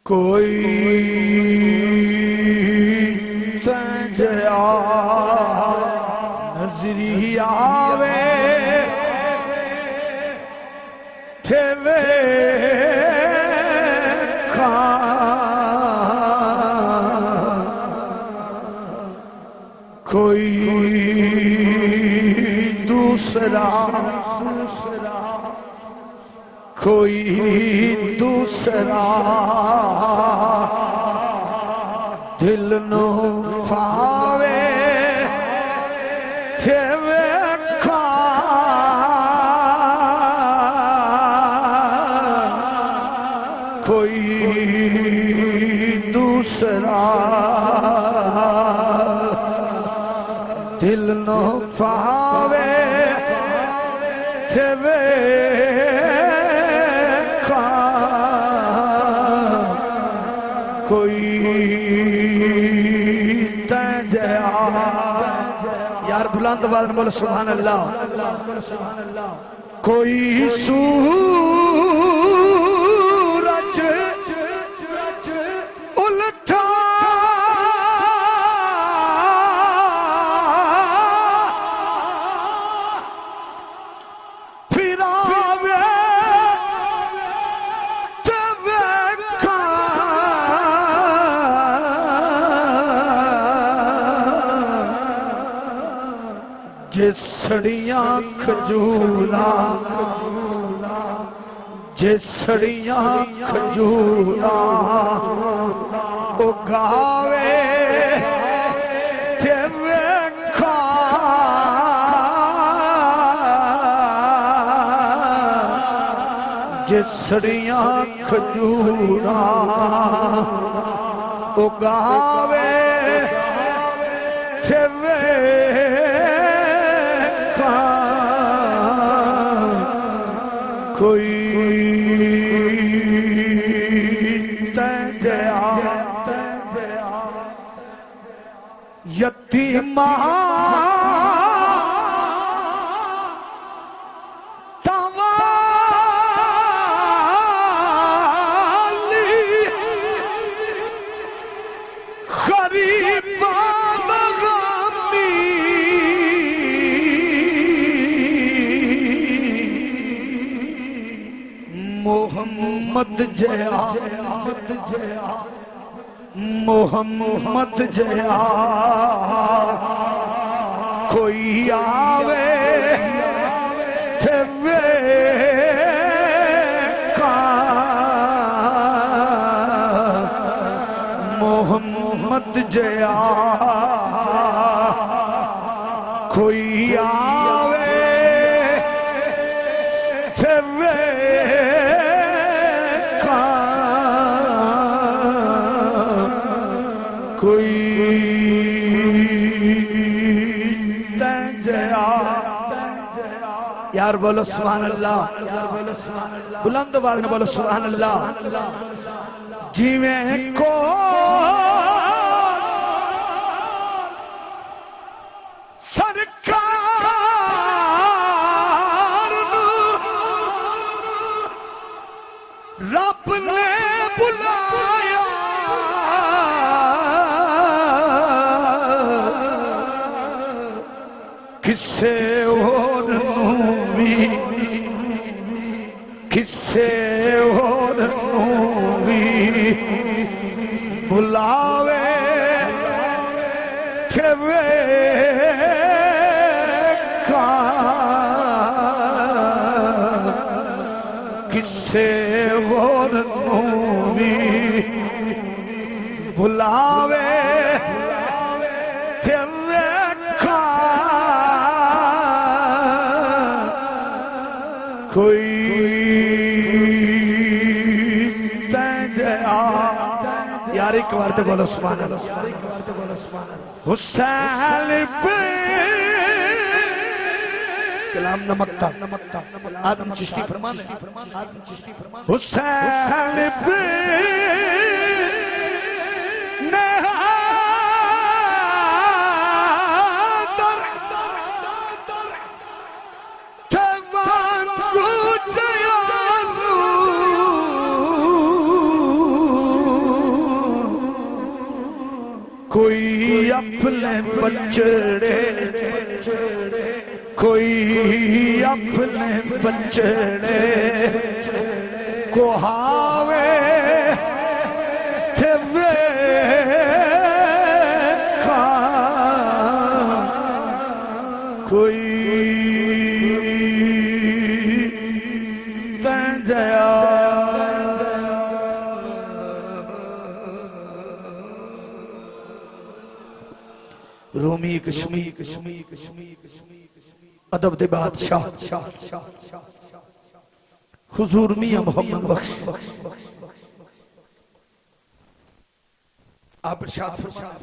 कोई तंजया नजरी आवे थे वे कोई दूसरा कोई दूसरा दिल नो फावे थे वेखा कोई दूसरा दिल नो फावे थे वेखा कोई तंजया यार बुलंद आवाज में बोलो सुभान अल्लाह। कोई सूरज उल्टा फिरावे ते वेखा जिसड़ियां खजूरा जिसड़ियां खजूरा उगावे ते वेखा जिसड़ियां खजूरा उगावे ते वेखा कोई तंजया यतीमा मोहम्मद जया मोहम्मद जया कोई आवे थे वेखा मोहम्मद जया कोई आवे थे वेखा कोई तंजया यार बोलो सुभान अल्लाह। बुलंद आवाज में बोलो सुभान अल्लाह। जिवें को सरकार रब ने बुलाया किसे और भी किसे और भी बुलावे थे वेखा किसे और भी बुलावे थे वेखा कोई तंजया यार एक बार तो बोलो सुभान अल्लाह। हुसैन पे कलाम नमकता आदम चिश्ती फरमाने हुसैन पे कोई अपने बछड़े कोई अपने बछड़े को हावे थे वे खा कोई तंजया रोमी कश्मीर अदब दे बादशाह हुजूर मियां मोहम्मद बख्श आप इरशाद फरमाएं।